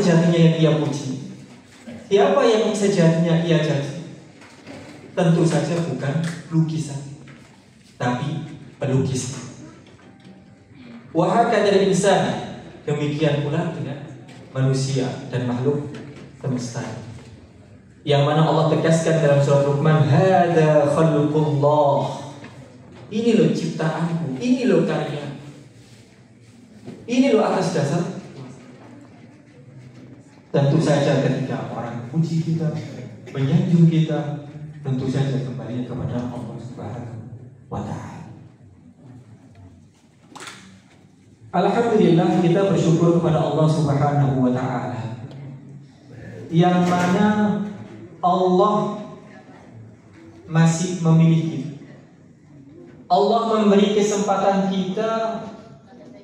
sejatinya yang ia puji? Siapa yang sejatinya ia caci? Tentu saja bukan lukisan, tapi pelukis. Wahakadzal insan, demikian pula dengan manusia dan makhluk semesta. Yang mana Allah tegaskan dalam surat Luqman, hada khalqullah. Ini loh ciptaanku, ini loh karya, ini loh atas dasar. Tentu saja ketika orang puji kita, menyanjung kita, tentu saja kembali kepada Allah Subhanahu wa ta'ala. Alhamdulillah, kita bersyukur kepada Allah Subhanahu wa ta'ala, yang mana Allah masih memilih kita. Allah memberi kesempatan kita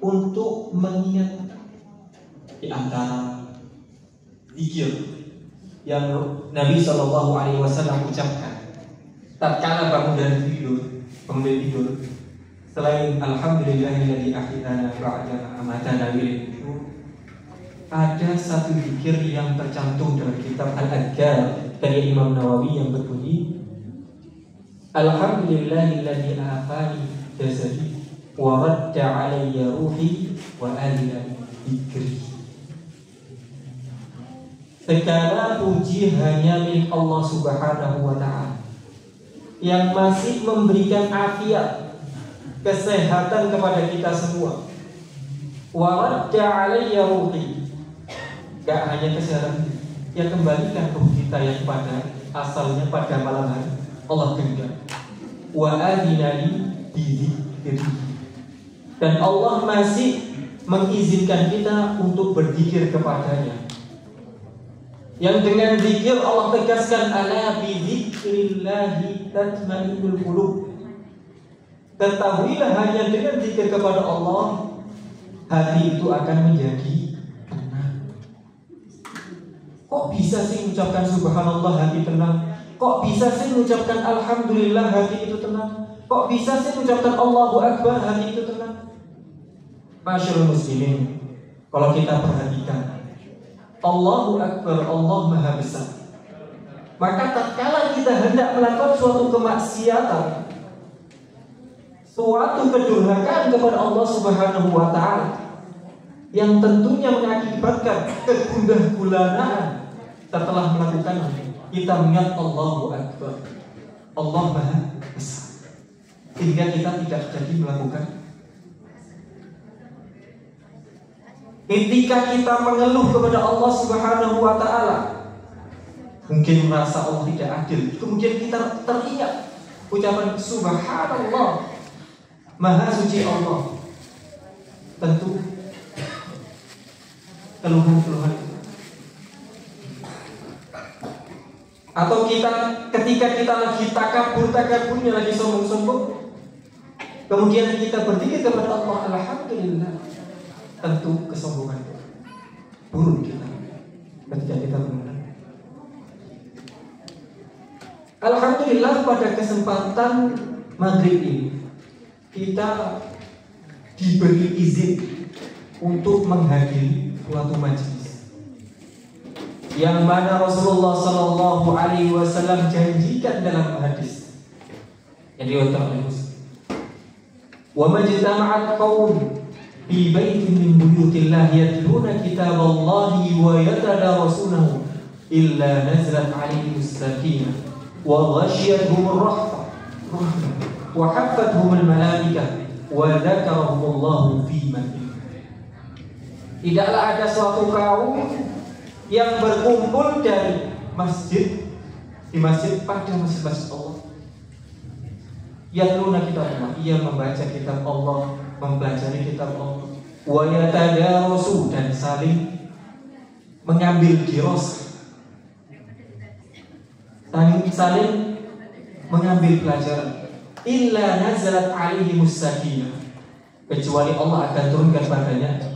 untuk mengingat di antara zikir yang Nabi SAW ucapkan tatkala bangun dari tidur, selain alhamdulillahilladzi ahyana ba'da ma amatana itu, ada satu zikir yang tercantum dalam kitab Al-Adhkar dari Imam Nawawi yang berbunyi, alhamdulillahilladzi afani jasadi wa radda alayya ruhi wa alila dzikri. Segala puji hanya milik Allah Subhanahu wa ta'ala, yang masih memberikan afiat, kesehatan kepada kita semua. Wa radda alayya ruhi, gak hanya kesehatan, yang kembalikan ruh kita yang pada asalnya pada malam hari Allah genggam. Wa adinani bidzikri, dan Allah masih mengizinkan kita untuk berzikir kepadanya. Yang dengan zikir Allah tegaskan, ala bidzikrillahi tatma'innul qulub. Ketahuilah hanya dengan zikir kepada Allah hati itu akan menjadi tenang. Kok bisa sih mengucapkan subhanallah hati tenang? Kok bisa sih mengucapkan alhamdulillah hati itu tenang? Kok bisa sih mengucapkan Allahu Akbar hati itu tenang? Masyaallah muslimin, kalau kita perhatikan, Allahu Akbar, Allah Maha Besar. Maka tatkala kita hendak melakukan suatu kemaksiatan, suatu kedurhakaan kepada Allah Subhanahu wa ta'ala, yang tentunya mengakibatkan kegundah gulanaan setelah melakukannya, kita mengingat Allahu Akbar, Allah Maha Besar, sehingga kita tidak jadi melakukan. Ketika kita mengeluh kepada Allah Subhanahu wa ta'ala, mungkin merasa Allah tidak adil, kemudian kita teringat ucapan subhanallah, Maha suci Allah, tentu keluhan-keluhan itu. Atau ketika kita lagi takaburnya, lagi sombong-sombong, kemudian kita berzikir kepada Allah, alhamdulillah, tentu kesombongan turun kita ketika kita benar. Alhamdulillah, pada kesempatan maghrib ini kita diberi izin untuk menghadiri suatu majelis yang mana Rasulullah Sallallahu Alaihi Wasallam janjikan dalam hadis yang diriwayatkan oleh Muslim, wa majtama'at qaum fi baitin min buyutillah yatluna kitaballahi wa yatadarasunahu illa nazalat alaihimus sakinah wa ghashiyatuhumur rahmah wa haffathumul malaikah wa dzakarahumullahu fi man indah. Tidaklah ada suatu kaum yang berkumpul dari masjid di masjid pada masjid Allah, yatluna kitab Allah, ia membaca kitab Allah, mempelajari kitab Allah, wa yatadarasu, dan saling mengambil diros, saling mengambil pelajaran. Illa nazalat alaihimus sakinah, kecuali Allah akan turunkan padanya